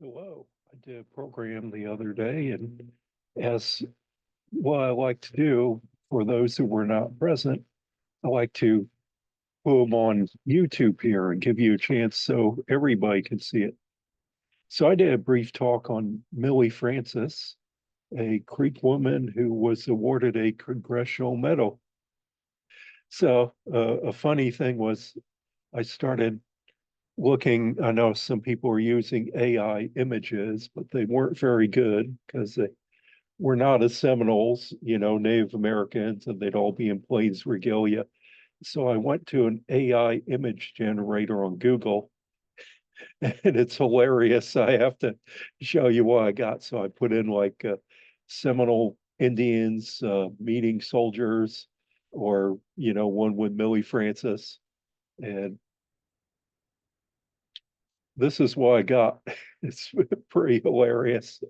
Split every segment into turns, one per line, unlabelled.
Hello. I did a program the other day, and as what I like to do for those who were not present, I like to put them on YouTube here and give you a chance so everybody can see it. So I did a brief talk on Millie Francis, a Creek woman who was awarded a Congressional Medal. So a funny thing was I started looking, I know some people were using AI images, but they weren't very good because we're not as Seminoles, Native Americans, and they'd all be in Plains regalia. So I went to an AI image generator on Google, and it's hilarious. I have to show you what I got. So I put in like Seminole Indians meeting soldiers, or one with Millie Francis, and this is what I got. It's pretty hilarious.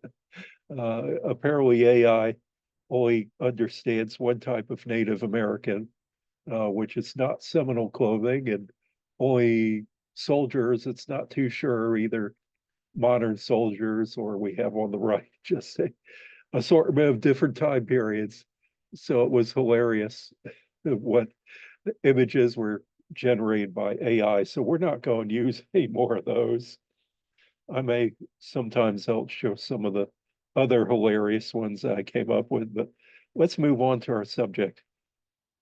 Apparently, AI only understands one type of Native American, which is not Seminole clothing, and only soldiers, it's not too sure, either modern soldiers or we have on the right just a assortment of different time periods. So it was hilarious what images were generated by AI. So we're not going to use any more of those. I may sometimes help show some of the other hilarious ones that I came up with, but let's move on to our subject.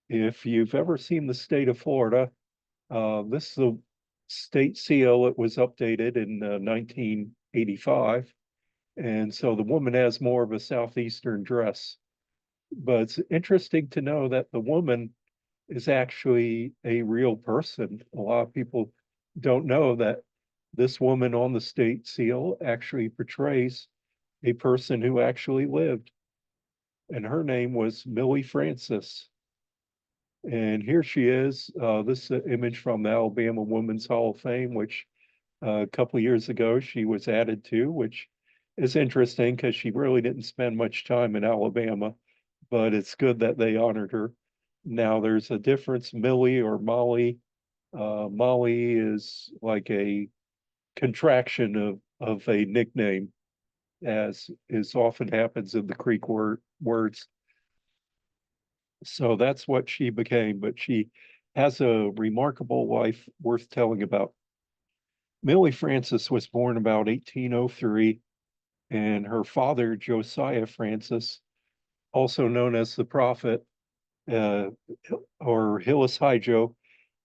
If you've ever seen the state of Florida, this is the state seal. It was updated in 1985. And so the woman has more of a southeastern dress. But it's interesting to know that the woman is actually a real person. A lot of people don't know that this woman on the state seal actually portrays a person who actually lived. And her name was Millie Francis. And here she is. This is an image from the Alabama Women's Hall of Fame, which a couple of years ago she was added to, which is interesting because she really didn't spend much time in Alabama, but it's good that they honored her. Now there's a difference, Millie or Molly. Molly is like a contraction of a nickname, as is often happens in the Creek words. So that's what she became, but she has a remarkable life worth telling about. Millie Francis was born about 1803, and her father, Josiah Francis, also known as the prophet, uh, or Hillis Hijo,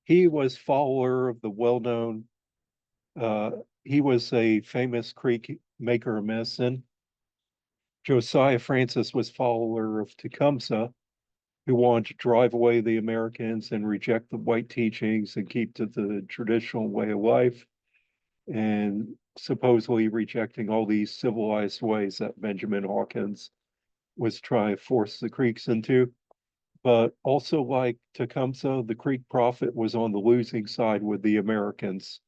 he was follower of the well-known, uh, he was a famous Creek maker of medicine. Josiah Francis was follower of Tecumseh, who wanted to drive away the Americans and reject the white teachings and keep to the traditional way of life, and supposedly rejecting all these civilized ways that Benjamin Hawkins was trying to force the Creeks into. But also, like Tecumseh, the Creek prophet was on the losing side with the Americans.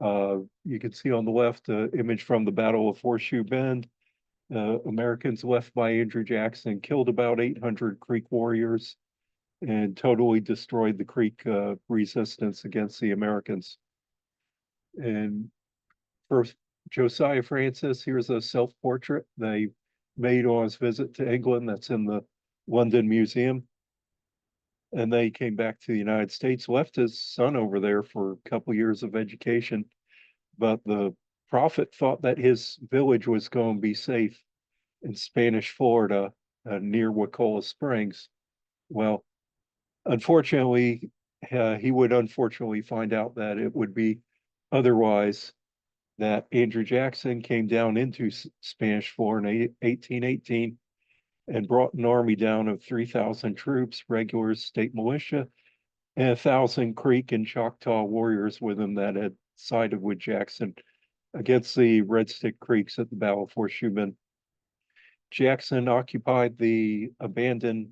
You can see on the left an image from the Battle of Horseshoe Bend. Americans left by Andrew Jackson killed about 800 Creek warriors and totally destroyed the Creek resistance against the Americans. And for Josiah Francis, here's a self-portrait they made on his visit to England that's in the London Museum. And they came back to the United States, left his son over there for a couple years of education. But the prophet thought that his village was going to be safe in Spanish Florida, near Wacola Springs. Well, unfortunately, he would unfortunately find out that it would be otherwise, that Andrew Jackson came down into Spanish Florida in 1818 and brought an army down of 3,000 troops, regulars, state militia, and 1,000 Creek and Choctaw warriors with him that had sided with Jackson against the Red Stick Creeks at the Battle of Fort Schumann. Jackson occupied the abandoned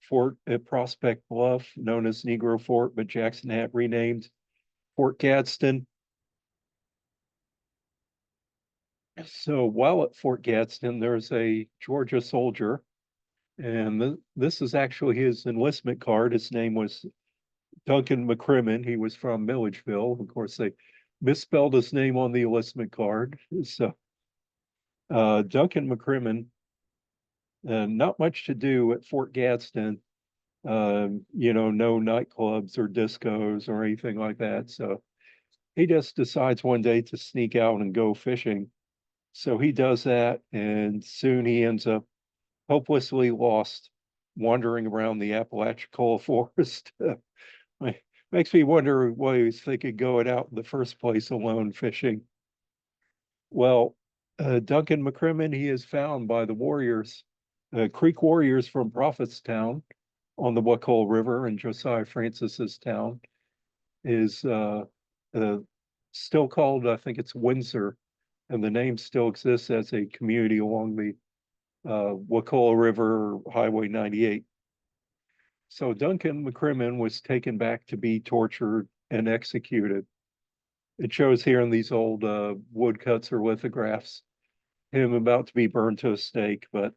fort at Prospect Bluff, known as Negro Fort, but Jackson had renamed Fort Gadsden. So while at Fort Gadsden, there's a Georgia soldier, and this is actually his enlistment card. His name was Duncan McCrimmon. He was from Milledgeville. Of course, they misspelled his name on the enlistment card. So Duncan McCrimmon, not much to do at Fort Gadsden. No nightclubs or discos or anything like that. So he just decides one day to sneak out and go fishing. So he does that, and soon he ends up hopelessly lost, wandering around the Apalachicola forest. Makes me wonder why he was thinking going out in the first place alone fishing. Well, Duncan McCrimmon, he is found by the warriors, Creek warriors from Prophetstown on the Wacola River in Josiah Francis's town, is uh, still called, I think it's Windsor, and the name still exists as a community along the Wacola River Highway 98. So Duncan McCrimmon was taken back to be tortured and executed. It shows here in these old woodcuts or lithographs him about to be burned to a stake, but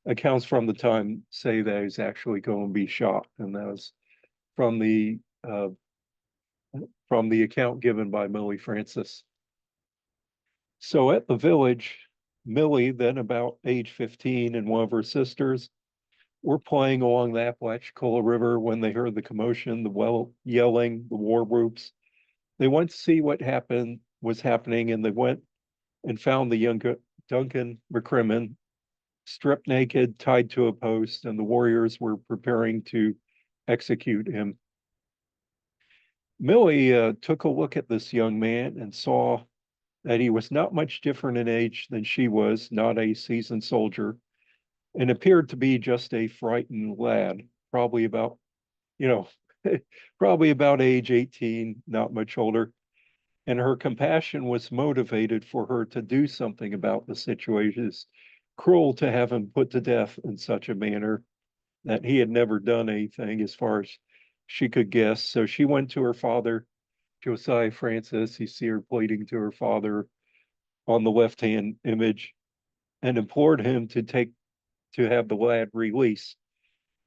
accounts from the time say that he's actually going to be shot, and that was from the uh, from the account given by Milly Francis. So at the village, Milly, then about age 15, and one of her sisters were playing along the Apalachicola River when they heard the commotion, the yelling, the war whoops. They went to see what was happening, and they went and found the young Duncan McCrimmon stripped naked, tied to a post, and the warriors were preparing to execute him. Milly took a look at this young man and saw that he was not much different in age than she was, not a seasoned soldier, and appeared to be just a frightened lad, probably about, you know, probably about age 18, not much older. And her compassion was motivated for her to do something about the situation. It's cruel to have him put to death in such a manner that he had never done anything as far as she could guess. So she went to her father, Josiah Francis. You see her pleading to her father on the left-hand image, and implored him to have the lad released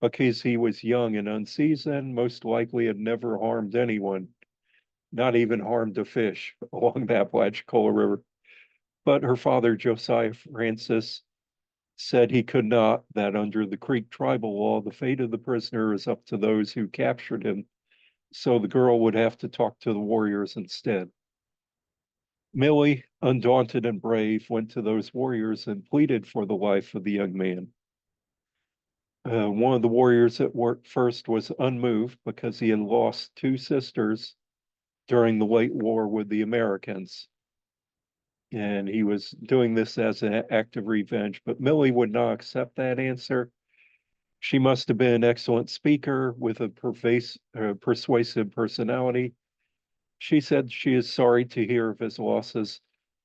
because he was young and unseasoned, most likely had never harmed anyone, not even harmed a fish along the Apalachicola River. But her father, Josiah Francis, said he could not, that under the Creek tribal law, the fate of the prisoner is up to those who captured him. So the girl would have to talk to the warriors instead. Milly, undaunted and brave, went to those warriors and pleaded for the life of the young man. One of the warriors at work first was unmoved because he had lost two sisters during the late war with the Americans. And he was doing this as an act of revenge. But Milly would not accept that answer. She must have been an excellent speaker with a persuasive personality. She said she is sorry to hear of his losses,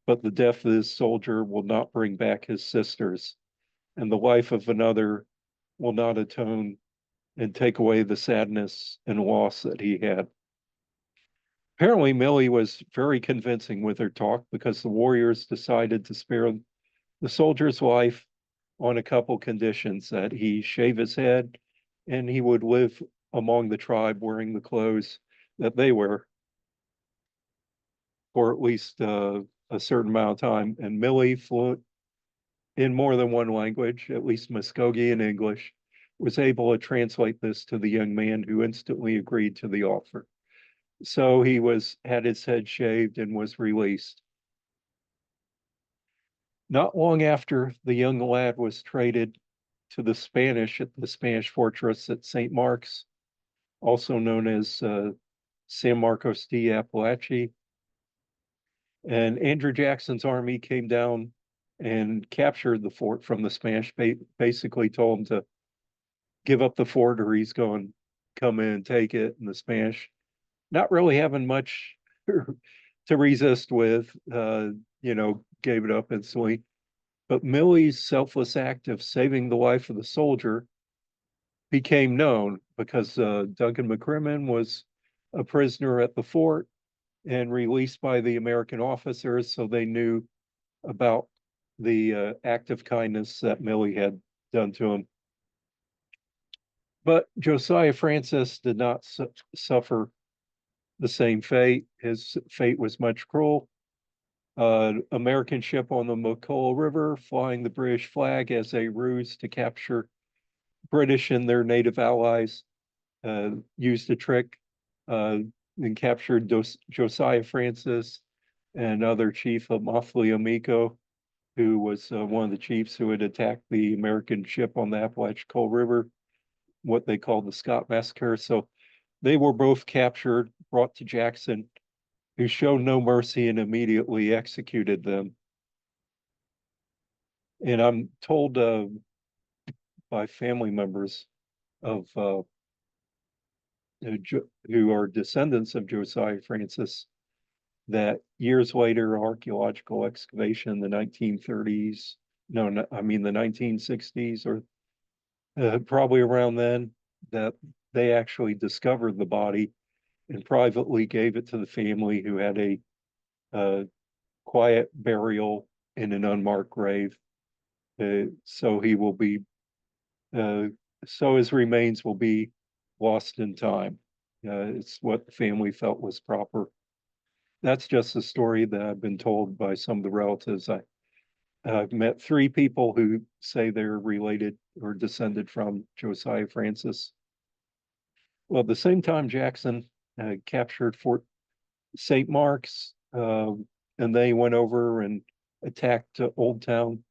but the death of this soldier will not bring back his sisters, and the life of another will not atone and take away the sadness and loss that he had. Apparently, Milly was very convincing with her talk because the warriors decided to spare the soldier's life on a couple conditions: that he shave his head and he would live among the tribe wearing the clothes that they wear for at least a certain amount of time. And Milly, fluent in more than one language, at least Muskogee and English, was able to translate this to the young man, who instantly agreed to the offer. So he had his head shaved and was released. Not long after, the young lad was traded to the Spanish at the Spanish fortress at St. Mark's, also known as San Marcos de Apalache. And Andrew Jackson's army came down and captured the fort from the Spanish, basically told him to give up the fort or he's going to come in and take it. And the Spanish, not really having much to resist with, gave it up instantly. But Milly's selfless act of saving the life of the soldier became known because Duncan McCrimmon was a prisoner at the fort and released by the American officers, so they knew about the act of kindness that Milly had done to him. But Josiah Francis did not suffer the same fate. His fate was much cruel. American ship on the McCullough River flying the British flag as a ruse to capture British and their native allies, used a trick uh, and captured Josiah Francis and other chief of Mafia, who was one of the chiefs who had attacked the American ship on the Apalachicola River, what they called the Scott Massacre. So they were both captured, brought to Jackson, who showed no mercy and immediately executed them. And I'm told by family members of who are descendants of Josiah Francis that years later, archaeological excavation in the 1930s, no, I mean the 1960s or probably around then, that they actually discovered the body and privately gave it to the family, who had a uh, quiet burial in an unmarked grave. So he will be, uh, so his remains will be lost in time. It's what the family felt was proper. That's just a story that I've been told by some of the relatives. I've met three people who say they're related or descended from Josiah Francis. Well, at the same time, Jackson captured Fort St. Mark's, and they went over and attacked Old Town.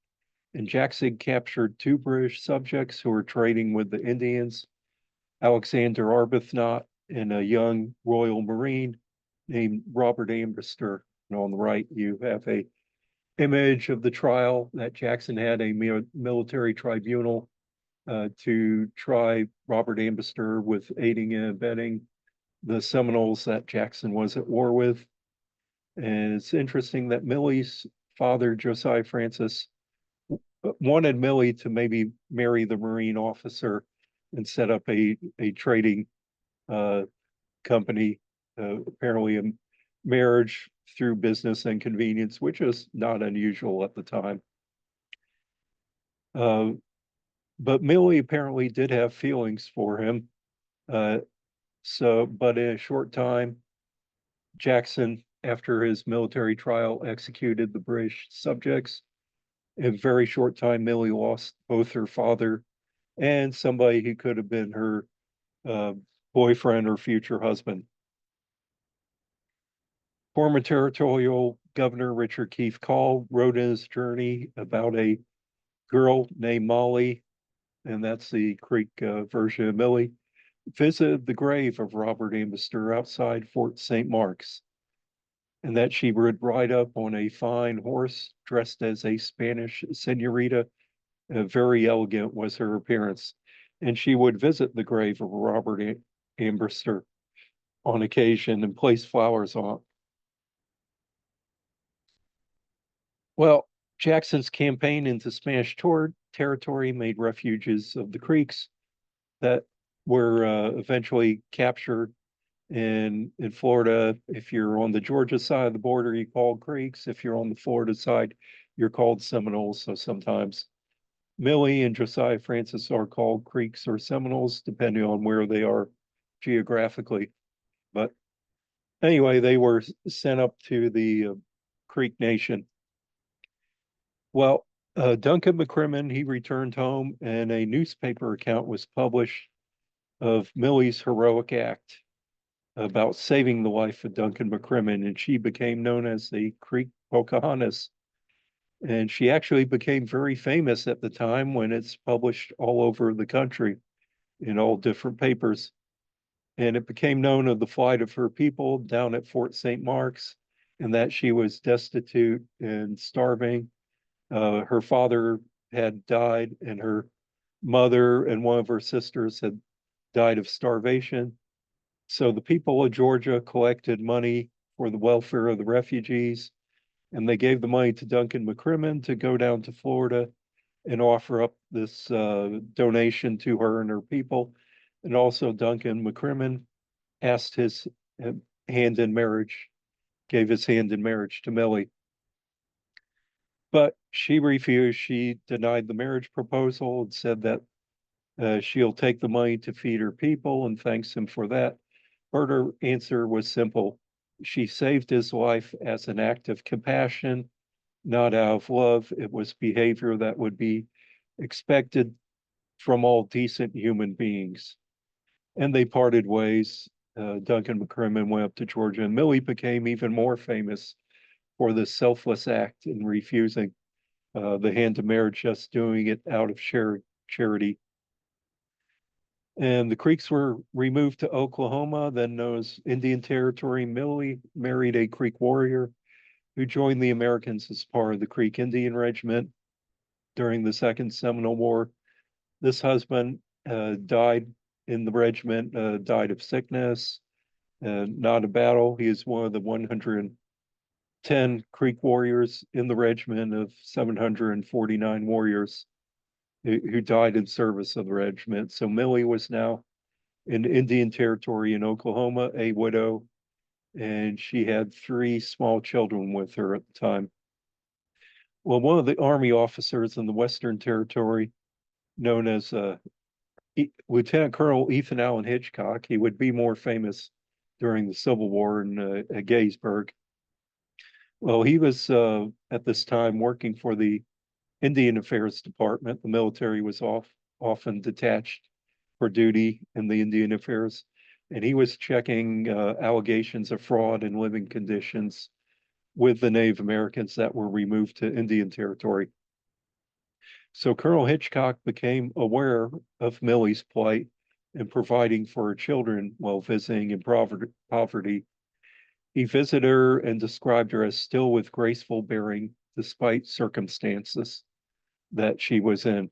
And Jackson captured two British subjects who were trading with the Indians, Alexander Arbuthnot and a young Royal Marine named Robert Ambrister. And on the right, you have a image of the trial that Jackson had a military tribunal to try Robert Ambrister with aiding and abetting the Seminoles that Jackson was at war with. And it's interesting that Milly's father, Josiah Francis, wanted Milly to maybe marry the Marine officer and set up a trading uh, company, apparently a marriage through business and convenience, which is not unusual at the time. Uh, but Milly apparently did have feelings for him. Uh, but in a short time, Jackson, after his military trial, executed the British subjects. In a very short time, Milly lost both her father and somebody who could have been her uh, boyfriend or future husband. Former territorial governor Richard Keith Call wrote in his journey about a girl named Molly, and that's the Creek version of Milly, visited the grave of Robert Ambrister outside Fort St. Mark's, and that she would ride up on a fine horse dressed as a Spanish senorita. Very elegant was her appearance, and she would visit the grave of Robert Ambrister on occasion and place flowers on. Well, Jackson's campaign into Spanish territory made refuges of the Creeks that were eventually captured in Florida. If you're on the Georgia side of the border, you call Creeks. If you're on the Florida side, you're called Seminoles. So sometimes Milly and Josiah Francis are called Creeks or Seminoles, depending on where they are geographically. But anyway, they were sent up to the Creek Nation. Well, Duncan McCrimmon, he returned home and a newspaper account was published of Milly's heroic act about saving the life of Duncan McCrimmon, and she became known as the Creek Pocahontas. And she actually became very famous at the time when it's published all over the country in all different papers. And it became known of the flight of her people down at Fort St. Mark's and that she was destitute and starving. Her father had died, and her mother and one of her sisters had died of starvation. So the people of Georgia collected money for the welfare of the refugees, and they gave the money to Duncan McCrimmon to go down to Florida and offer up this donation to her and her people. And also Duncan McCrimmon asked his hand in marriage, gave his hand in marriage to Milly. But she refused. She denied the marriage proposal and said that she'll take the money to feed her people and thanks him for that. But her answer was simple. She saved his life as an act of compassion, not out of love. It was behavior that would be expected from all decent human beings. And they parted ways. Duncan McCrimmon went up to Georgia, and Milly became even more famous for this selfless act in refusing the hand of marriage, just doing it out of charity. And the Creeks were removed to Oklahoma, then known as Indian Territory. Milly married a Creek warrior who joined the Americans as part of the Creek Indian Regiment during the Second Seminole War. This husband died in the regiment, died of sickness, not a battle. He is one of the 110 Creek warriors in the regiment of 749 warriors who died in service of the regiment. So Milly was now in Indian Territory in Oklahoma, a widow, and she had 3 small children with her at the time. Well, one of the Army officers in the Western Territory, known as Lieutenant Colonel Ethan Allen Hitchcock, he would be more famous during the Civil War at Gettysburg. Well, he was at this time working for the Indian Affairs Department. The military was often detached for duty in the Indian Affairs, and he was checking allegations of fraud and living conditions with the Native Americans that were removed to Indian Territory. So Colonel Hitchcock became aware of Milly's plight and providing for her children while visiting in poverty. He visited her and described her as still with graceful bearing despite circumstances that she was in.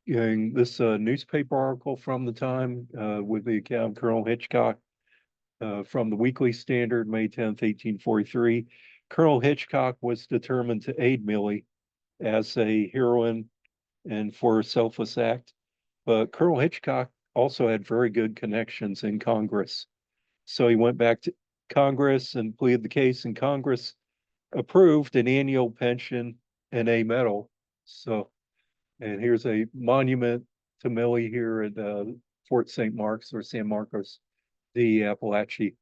In this newspaper article from the time with the account of Colonel Hitchcock from the Weekly Standard, May 10th, 1843, Colonel Hitchcock was determined to aid Milly as a heroine and for a selfless act. But Colonel Hitchcock also had very good connections in Congress. So he went back to Congress and pleaded the case, and Congress approved an annual pension and a medal. So, and here's a monument to Milly here at Fort St. Mark's or San Marcos the Appalachie.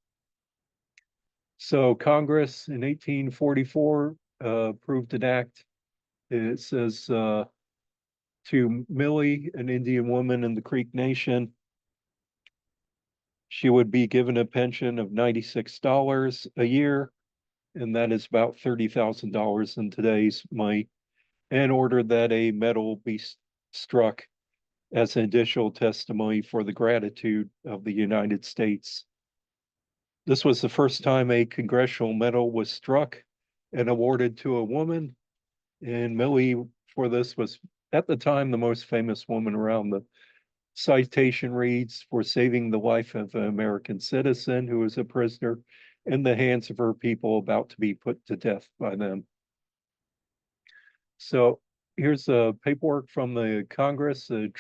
So Congress in 1844 approved an act. It says to Milly, an Indian woman in the Creek Nation, she would be given a pension of $96 a year, and that is about $30,000 in today's money, and ordered that a medal be struck as an additional testimony for the gratitude of the United States. This was the first time a congressional medal was struck and awarded to a woman, and Milly for this was at the time the most famous woman around. The citation reads, for saving the life of an American citizen who was a prisoner in the hands of her people about to be put to death by them. So here's the paperwork from the Congress, the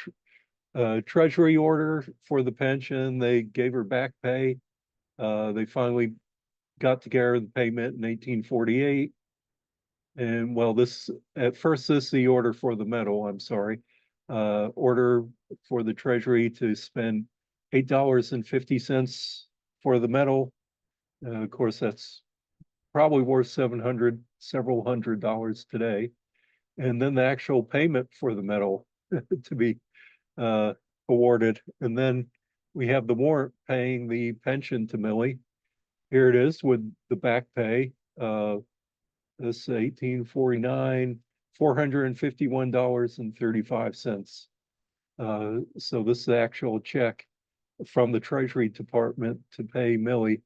Treasury order for the pension. They gave her back pay. They finally got together the payment in 1848. And well, at first this is the order for the medal, I'm sorry. Order for the Treasury to spend $8.50 for the medal. Of course, that's probably worth several hundred dollars today. And then the actual payment for the medal to be awarded. And then we have the warrant paying the pension to Milly. Here it is with the back pay. This 1849, $451.35. So this is the actual check from the Treasury Department to pay Milly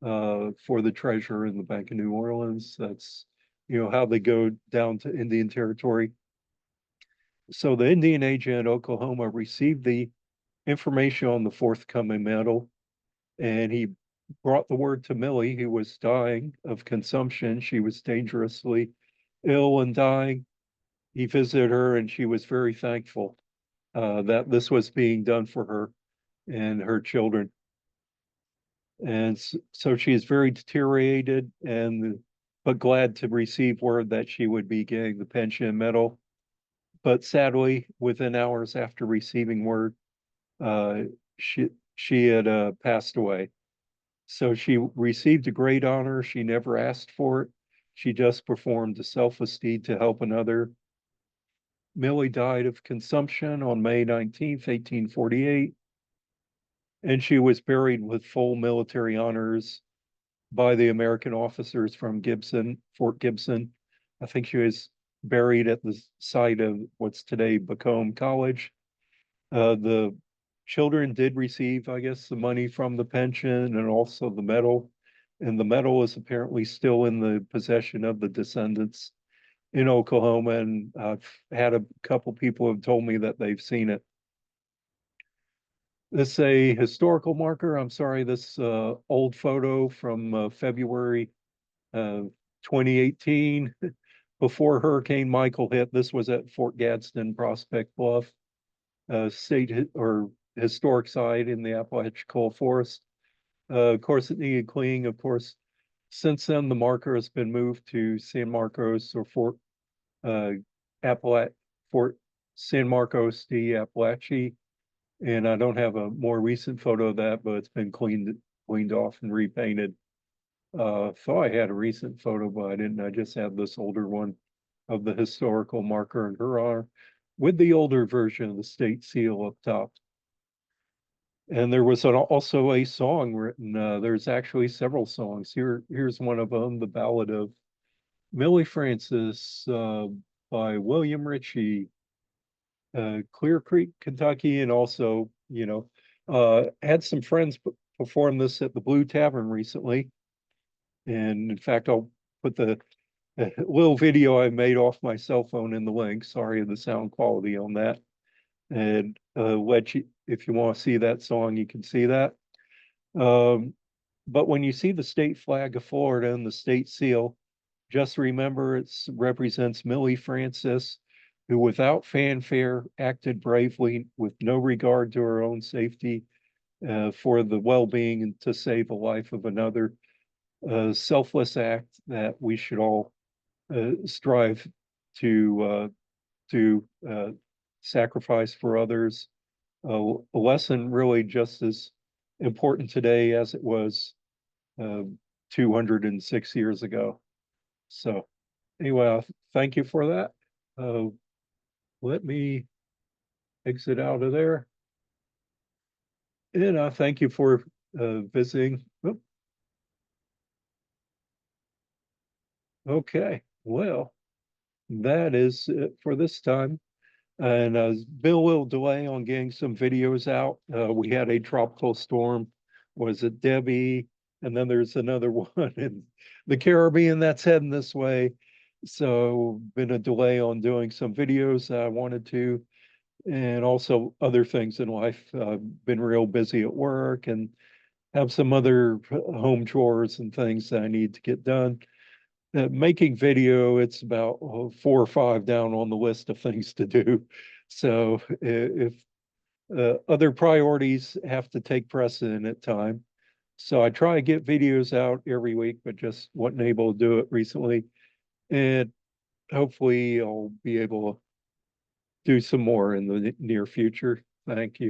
for the treasurer in the Bank of New Orleans. That's how they go down to Indian Territory. So the Indian agent in Oklahoma received the information on the forthcoming medal, and he brought the word to Milly, who was dying of consumption. She was dangerously ill and dying. He visited her, and she was very thankful that this was being done for her and her children. And so she is very deteriorated, but glad to receive word that she would be getting the pension medal. But sadly, within hours after receiving word, she she had passed away. So she received a great honor. She never asked for it. She just performed a selfless deed to help another. Milly died of consumption on May 19th, 1848, and she was buried with full military honors by the American officers from Fort Gibson. I think she was buried at the site of what's today Bacombe College. The children did receive, I guess, the money from the pension and also the medal. And the medal is apparently still in the possession of the descendants in Oklahoma. And I've had a couple people have told me that they've seen it. This is a historical marker. I'm sorry, this old photo from February 2018, before Hurricane Michael hit. This was at Fort Gadsden, Prospect Bluff, state or historic site in the Apalachicola Forest. Of course, it needed cleaning. Of course, since then, the marker has been moved to San Marcos or uh, Fort San Marcos de Apalachee. And I don't have a more recent photo of that, but it's been cleaned off and repainted. Thought I had a recent photo, but I didn't. I just have this older one of the historical marker in her honor with the older version of the state seal up top. And there was also a song written. There's actually several songs. Here's one of them, the Ballad of Milly Francis by William Ritchie, Clear Creek, Kentucky, and also, had some friends perform this at the Blue Tavern recently. And in fact, I'll put the little video I made off my cell phone in the link. Sorry, the sound quality on that. And let you, if you want to see that song, you can see that. But when you see the state flag of Florida and the state seal, just remember it represents Milly Francis, who without fanfare acted bravely with no regard to her own safety for the well-being and to save the life of another. A selfless act that we should all strive to sacrifice for others. A lesson really just as important today as it was 206 years ago. So anyway, thank you for that. Let me exit out of there. And thank you for visiting. Oop. Okay, well, that is it for this time. And been a little delay on getting some videos out. We had a tropical storm. Was it Debbie? And then there's another one in the Caribbean that's heading this way. So been a delay on doing some videos I wanted to, and also other things in life. Been real busy at work and have some other home chores and things that I need to get done. Making video, it's about 4 or 5 down on the list of things to do. So if other priorities have to take precedent at time. So I try to get videos out every week, but just wasn't able to do it recently. And hopefully I'll be able to do some more in the near future. Thank you.